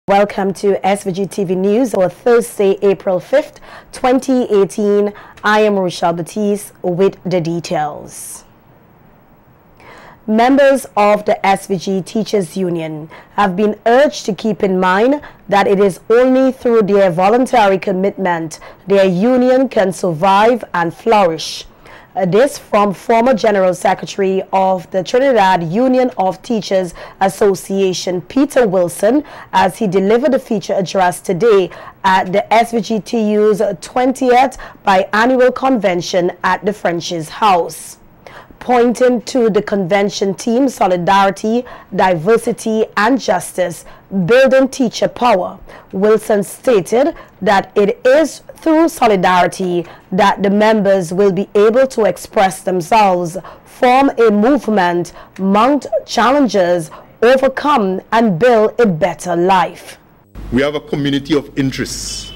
Welcome to SVG-TV News for Thursday, April 5th, 2018. I am Rochelle Batiste with the details. Members of the SVG Teachers Union have been urged to keep in mind that it is only through their voluntary commitment their union can survive and flourish. This from former General Secretary of the Trinidad Union of Teachers Association, Peter Wilson, as he delivered a feature address today at the SVGTU's 20th biannual convention at the French's House. Pointing to the convention theme, solidarity, diversity, and justice, building teacher power, Wilson stated that it is through solidarity that the members will be able to express themselves, form a movement, mount challenges, overcome, and build a better life. We have a community of interests.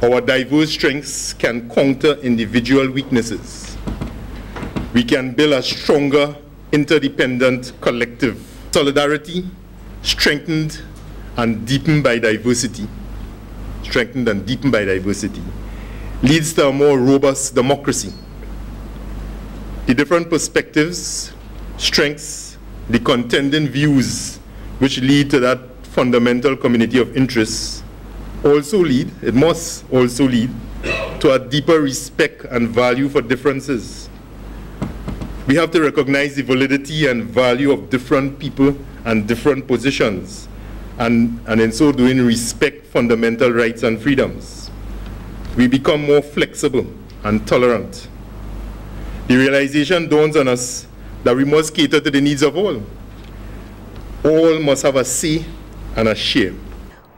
Our diverse strengths can counter individual weaknesses. We can build a stronger, interdependent collective. Solidarity, strengthened and deepened by diversity, leads to a more robust democracy. The different perspectives, strengths, the contending views which lead to that fundamental community of interests must also lead to a deeper respect and value for differences. We have to recognize the validity and value of different people and different positions, and in so doing respect fundamental rights and freedoms. We become more flexible and tolerant. The realization dawns on us that we must cater to the needs of all. All must have a say and a share.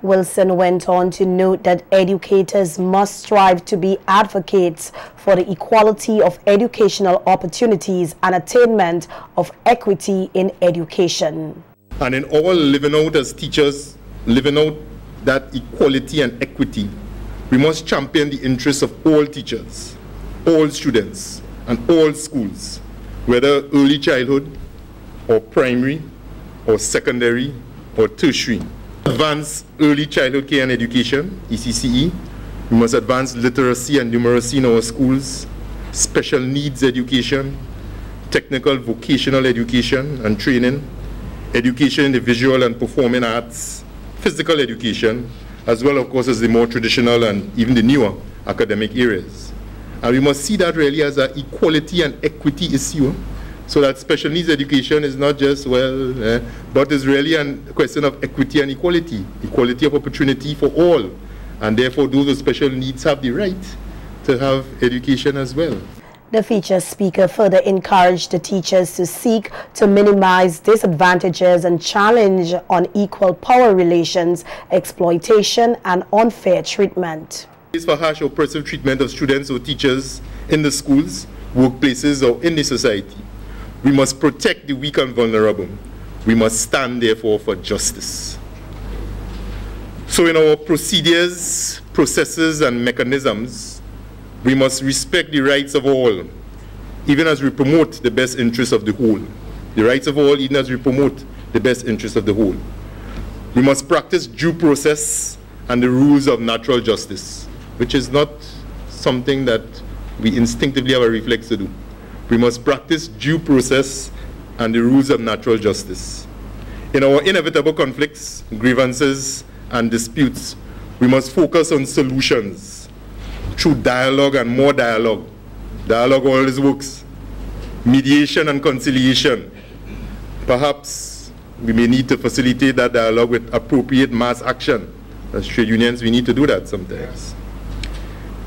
Wilson went on to note that educators must strive to be advocates for the equality of educational opportunities and attainment of equity in education. And in all living out as teachers, living out that equality and equity, we must champion the interests of all teachers, all students, and all schools, whether early childhood, or primary, or secondary, or tertiary. Advance early childhood care and education, ECCE. We must advance literacy and numeracy in our schools, special needs education, technical vocational education and training, education in the visual and performing arts, physical education, as well, of course, as the more traditional and even the newer academic areas. And we must see that really as an equality and equity issue, so that special needs education is not just, but is really a question of equity and equality of opportunity for all. And therefore, those with special needs have the right to have education as well. The feature speaker further encouraged the teachers to seek to minimize disadvantages and challenge unequal power relations, exploitation, and unfair treatment. For harsh or oppressive treatment of students or teachers in the schools, workplaces, or in the society. We must protect the weak and vulnerable. We must stand, therefore, for justice. So in our procedures, processes, and mechanisms, we must respect the rights of all, even as we promote the best interests of the whole. The rights of all, even as we promote the best interests of the whole. We must practice due process and the rules of natural justice, which is not something that we instinctively have a reflex to do. We must practice due process and the rules of natural justice. In our inevitable conflicts, grievances, and disputes, we must focus on solutions through dialogue and more dialogue. Dialogue always works. Mediation and conciliation. Perhaps we may need to facilitate that dialogue with appropriate mass action. As trade unions, we need to do that sometimes.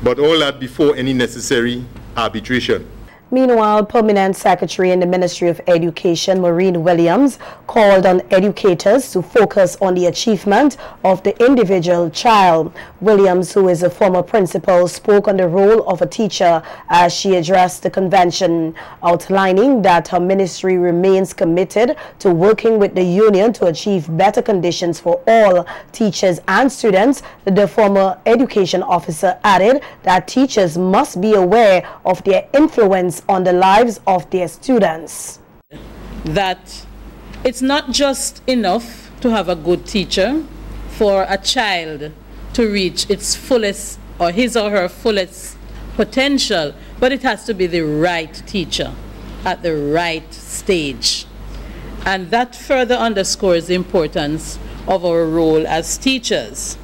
But all that before any necessary arbitration. Meanwhile, Permanent Secretary in the Ministry of Education, Maureen Williams, called on educators to focus on the achievement of the individual child. Williams, who is a former principal, spoke on the role of a teacher as she addressed the convention, outlining that her ministry remains committed to working with the union to achieve better conditions for all teachers and students. The former education officer added that teachers must be aware of their influence on the lives of their students. That it's not just enough to have a good teacher for a child to reach its fullest, or his or her fullest potential, but it has to be the right teacher at the right stage. And that further underscores the importance of our role as teachers.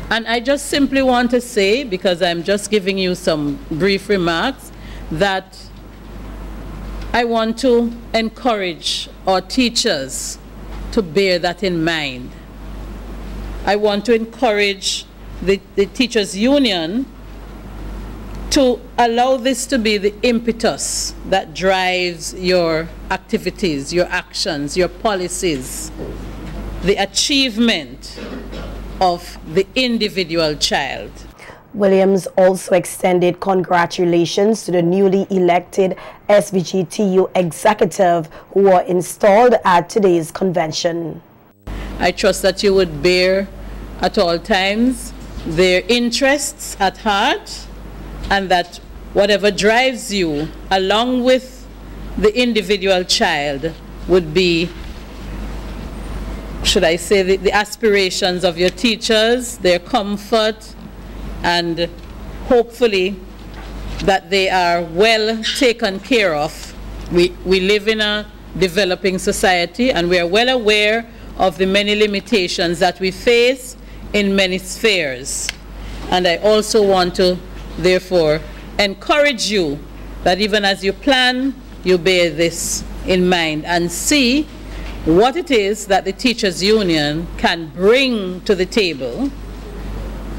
And I just simply want to say, because I'm just giving you some brief remarks, that I want to encourage our teachers to bear that in mind. I want to encourage the Teachers Union to allow this to be the impetus that drives your activities, your actions, your policies, the achievement of the individual child. Williams also extended congratulations to the newly elected SVGTU executive who were installed at today's convention. I trust that you would bear at all times their interests at heart, and that whatever drives you along with the individual child would be, should I say, the aspirations of your teachers, their comfort, and hopefully that they are well taken care of. We live in a developing society, and we are well aware of the many limitations that we face in many spheres. And I also want to therefore encourage you that even as you plan, you bear this in mind and see what it is that the Teachers Union can bring to the table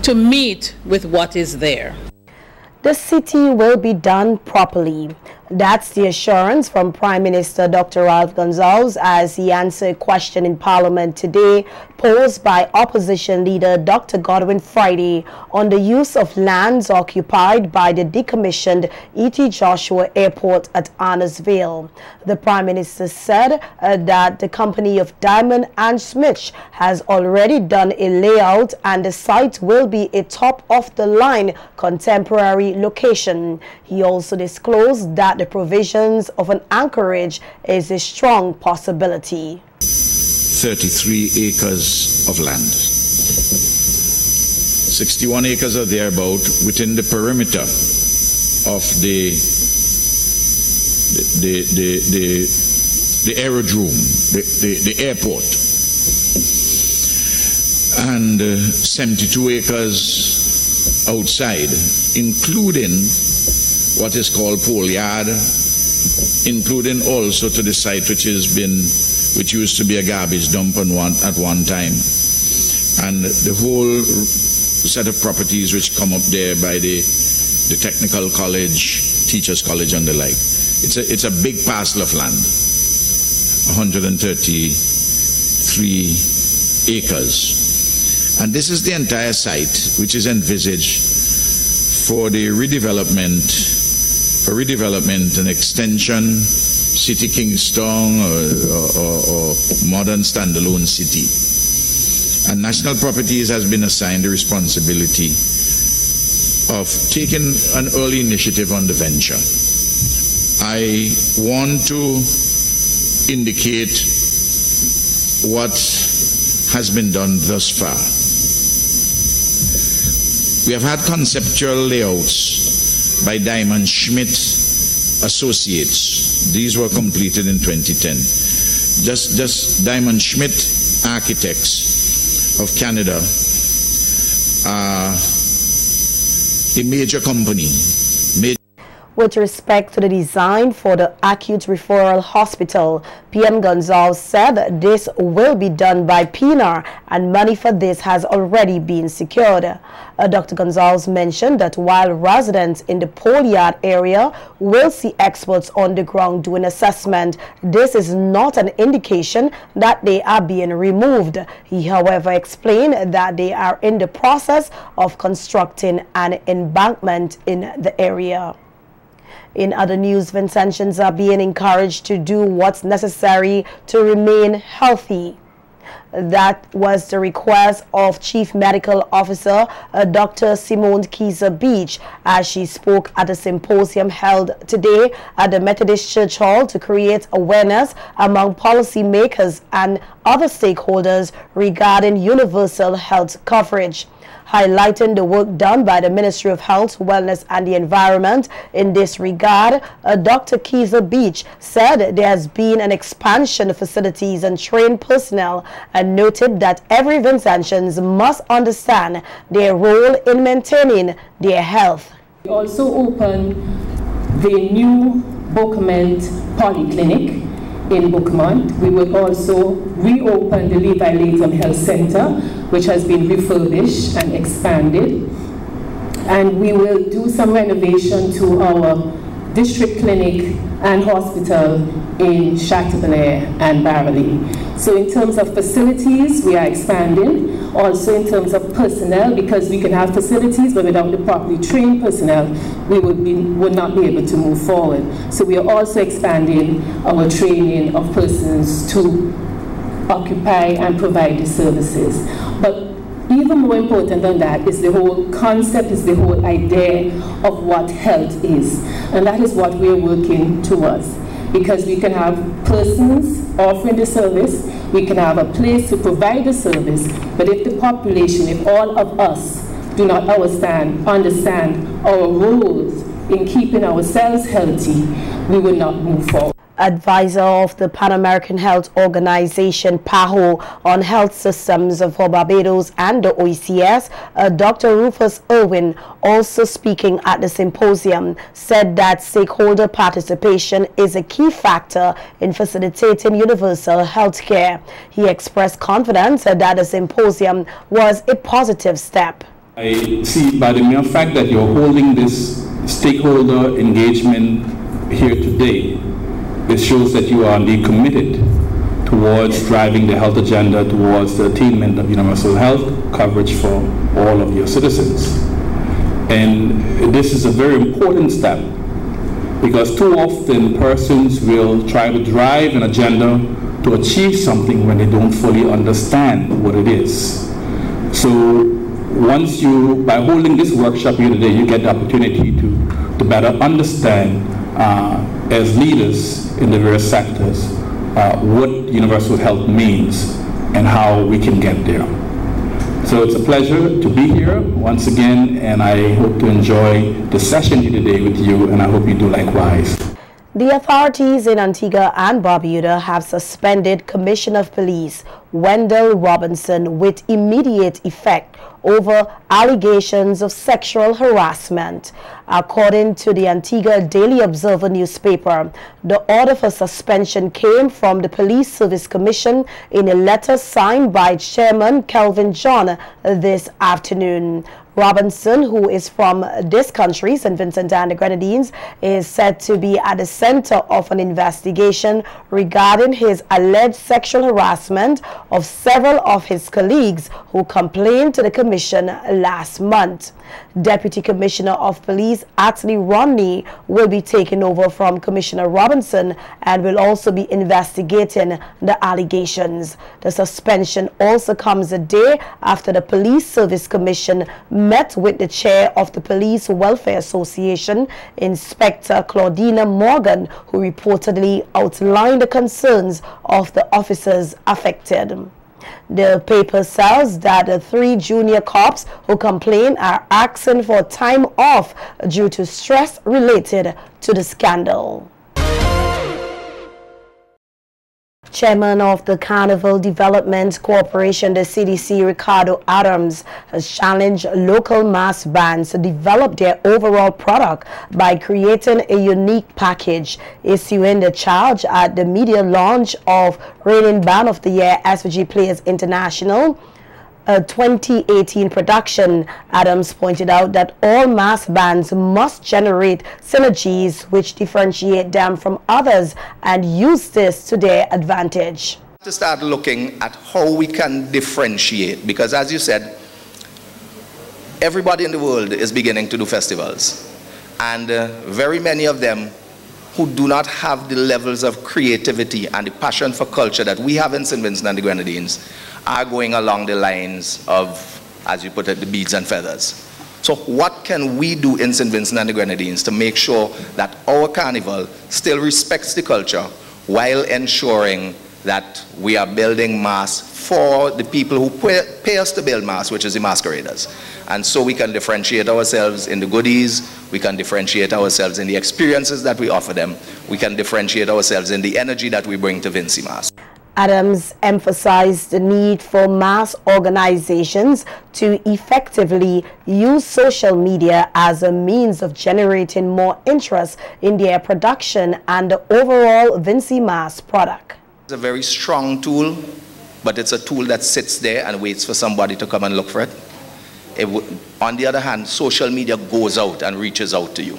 to meet with what is there. The city will be done properly. That's the assurance from Prime Minister Dr. Ralph Gonsalves as he answered a question in Parliament today posed by opposition leader Dr. Godwin Friday on the use of lands occupied by the decommissioned E.T. Joshua Airport at Arnersville. The Prime Minister said that the company of Diamond and Smith has already done a layout and the site will be a top-of-the-line contemporary location. He also disclosed that the provisions of an anchorage is a strong possibility. 33 acres of land. 61 acres or thereabout within the perimeter of the aerodrome, the airport. And 72 acres outside, including what is called pole yard, including also to the site which used to be a garbage dump at one time, and the whole set of properties which come up there by the technical college, teachers college and the like. It's a big parcel of land, 133 acres. And this is the entire site which is envisaged for the redevelopment and extension, City Kingston or modern standalone city. And National Properties has been assigned the responsibility of taking an early initiative on the venture. I want to indicate what has been done thus far. We have had conceptual layouts by Diamond Schmidt Associates. These were completed in 2010. Just Diamond Schmidt Architects of Canada are a major company. With respect to the design for the acute referral hospital, PM Gonsalves said that this will be done by PNR and money for this has already been secured. Dr. Gonsalves mentioned that while residents in the pole yard area will see experts on the ground doing assessment, this is not an indication that they are being removed. He, however, explained that they are in the process of constructing an embankment in the area. In other news, Vincentians are being encouraged to do what's necessary to remain healthy. That was the request of Chief Medical Officer Dr. Simone Keyser Beach as she spoke at a symposium held today at the Methodist Church Hall to create awareness among policymakers and other stakeholders regarding universal health coverage. Highlighting the work done by the Ministry of Health, Wellness and the Environment in this regard, Dr. Keyser Beach said there has been an expansion of facilities and trained personnel and noted that every Vincentians must understand their role in maintaining their health. We also opened the new Bookment Polyclinic in Bookmont. We will also reopen the Levi Layton Health Center, which has been refurbished and expanded. And we will do some renovation to our district clinic and hospital in Chateaubelair and Barley. So in terms of facilities, we are expanding. Also in terms of personnel, because we can have facilities, but without the properly trained personnel, we would not be able to move forward. So we are also expanding our training of persons to occupy and provide the services. But even more important than that is the whole concept, is the whole idea of what health is. And that is what we are working towards. Because we can have persons offering the service, we can have a place to provide the service, but if the population, if all of us do not understand our roles in keeping ourselves healthy, we will not move forward. Advisor of the Pan American Health Organization, PAHO, on health systems for Barbados and the OECS, Dr. Rufus Irwin, also speaking at the symposium, said that stakeholder participation is a key factor in facilitating universal health care. He expressed confidence that the symposium was a positive step. I see by the mere fact that you're holding this stakeholder engagement here today, it shows that you are indeed committed towards driving the health agenda towards the attainment of universal health coverage for all of your citizens. And this is a very important step because too often persons will try to drive an agenda to achieve something when they don't fully understand what it is. So once you, by holding this workshop here today, you get the opportunity to better understand as leaders in the various sectors what universal health means and how we can get there. So it's a pleasure to be here once again, and I hope to enjoy the session here today with you, and I hope you do likewise. The authorities in Antigua and Barbuda have suspended Commissioner of Police Wendell Robinson with immediate effect over allegations of sexual harassment. According to the Antigua Daily Observer newspaper, the order for suspension came from the Police Service Commission in a letter signed by Chairman Kelvin John this afternoon. Robinson, who is from this country, St. Vincent and the Grenadines, is said to be at the center of an investigation regarding his alleged sexual harassment of several of his colleagues who complained to the commission last month. Deputy Commissioner of Police Atlee Rodney will be taking over from Commissioner Robinson and will also be investigating the allegations. The suspension also comes a day after the Police Service Commission met with the chair of the Police Welfare Association, Inspector Claudina Morgan, who reportedly outlined the concerns of the officers affected. The paper says that the 3 junior cops who complain are asking for time off due to stress related to the scandal. Chairman of the Carnival Development Corporation, the CDC, Ricardo Adams, has challenged local mass bands to develop their overall product by creating a unique package, issuing the charge at the media launch of reigning Band of the Year SVG Players International 2018 production. Adams pointed out that all mass bands must generate synergies which differentiate them from others and use this to their advantage. To start looking at how we can differentiate, because as you said, everybody in the world is beginning to do festivals, and very many of them who do not have the levels of creativity and the passion for culture that we have in St. Vincent and the Grenadines are going along the lines of, as you put it, the beads and feathers. So what can we do in St. Vincent and the Grenadines to make sure that our carnival still respects the culture while ensuring that we are building mass for the people who pay us to build mass, which is the masqueraders. And so we can differentiate ourselves in the goodies, we can differentiate ourselves in the experiences that we offer them, we can differentiate ourselves in the energy that we bring to Vincy Mass. Adams emphasized the need for mass organizations to effectively use social media as a means of generating more interest in their production and the overall Vincy Mass product. It's a very strong tool, but it's a tool that sits there and waits for somebody to come and look for it. On the other hand, social media goes out and reaches out to you.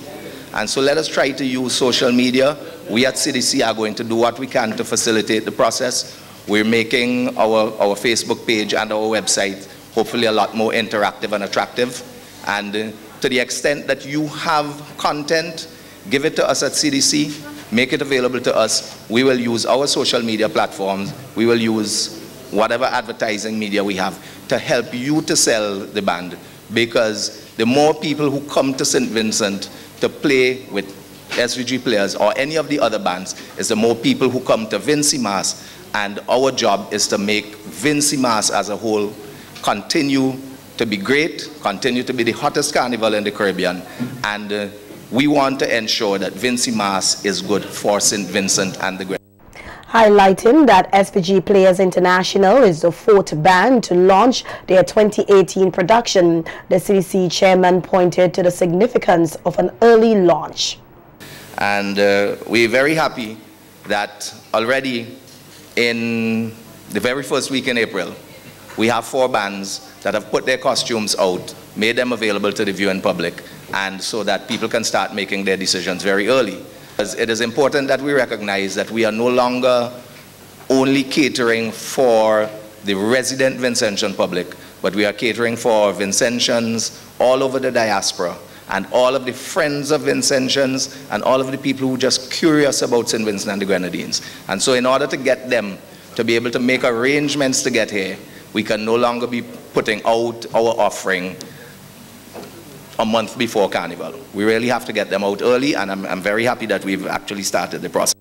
And so let us try to use social media. We at CDC are going to do what we can to facilitate the process. We're making our Facebook page and our website hopefully a lot more interactive and attractive. And to the extent that you have content, give it to us at CDC, make it available to us. We will use our social media platforms. We will use whatever advertising media we have to help you to sell the band, because the more people who come to St. Vincent to play with SVG players or any of the other bands, is the more people who come to Vincy Mass, and our job is to make Vincy Mass as a whole continue to be great, continue to be the hottest carnival in the Caribbean, and we want to ensure that Vincy Mass is good for St. Vincent and the Grenadines. Highlighting that SVG Players International is the 4th band to launch their 2018 production, the CDC chairman pointed to the significance of an early launch. And we're very happy that already in the very first week in April, we have 4 bands that have put their costumes out, made them available to the viewing public, and so that people can start making their decisions very early. It is important that we recognize that we are no longer only catering for the resident Vincentian public, but we are catering for Vincentians all over the diaspora, and all of the friends of Vincentians, and all of the people who are just curious about St. Vincent and the Grenadines. And so in order to get them to be able to make arrangements to get here, we can no longer be putting out our offering a month before Carnival. We really have to get them out early, and I'm very happy that we've actually started the process.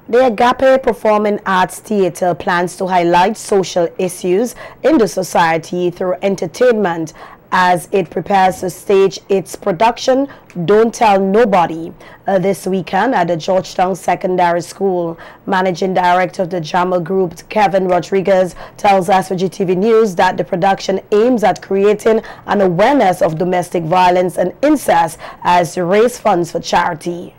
The Agape Performing Arts Theatre plans to highlight social issues in the society through entertainment as it prepares to stage its production Don't Tell Nobody this weekend at the Georgetown Secondary School. Managing Director of the drama group, Kevin Rodriguez, tells SVGTV News that the production aims at creating an awareness of domestic violence and incest as to raise funds for charity.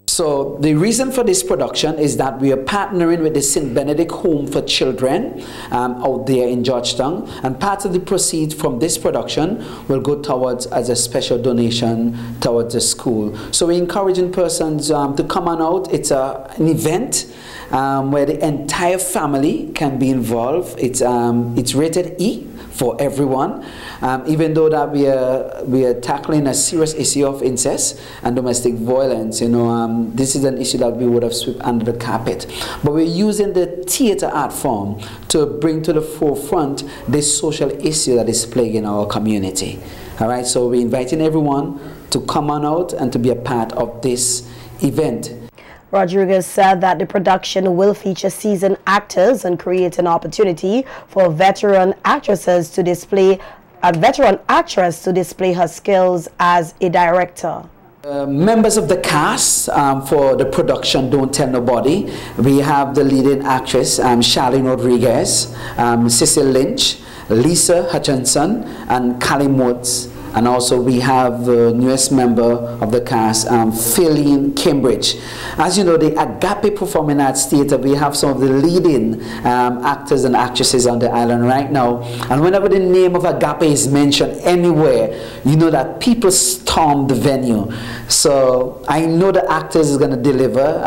So the reason for this production is that we are partnering with the St. Benedict Home for Children out there in Georgetown, and part of the proceeds from this production will go towards as a special donation towards the school. So we're encouraging persons to come on out. It's an event where the entire family can be involved. It's rated E for everyone, even though that we are tackling a serious issue of incest and domestic violence. You know, this is an issue that we would have swept under the carpet, but we're using the theater art form to bring to the forefront this social issue that is plaguing our community. All right, so we're inviting everyone to come on out and to be a part of this event. Rodriguez said that the production will feature seasoned actors and create an opportunity for veteran actresses to display her skills as a director. Members of the cast for the production Don't Tell Nobody, we have the leading actress Charlene Rodriguez, Cecil Lynch, Lisa Hutchinson, and Callie Motes. And also we have the newest member of the cast, Philene Cambridge. As you know, the Agape Performing Arts Theatre, we have some of the leading actors and actresses on the island right now. And whenever the name of Agape is mentioned anywhere, you know that people storm the venue. So I know the actors is going to deliver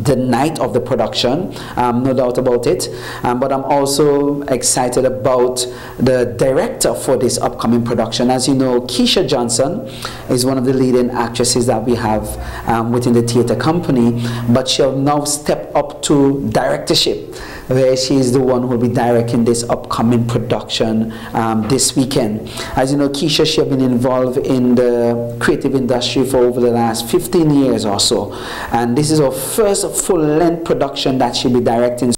the night of the production, no doubt about it. But I'm also excited about the director for this upcoming production. As you know, Keisha Johnson is one of the leading actresses that we have within the theatre company, but she'll now step up to directorship. where she is the one who will be directing this upcoming production this weekend. As you know, Keisha, she has been involved in the creative industry for over the last 15 years or so, and this is her first full-length production that she'll be directing.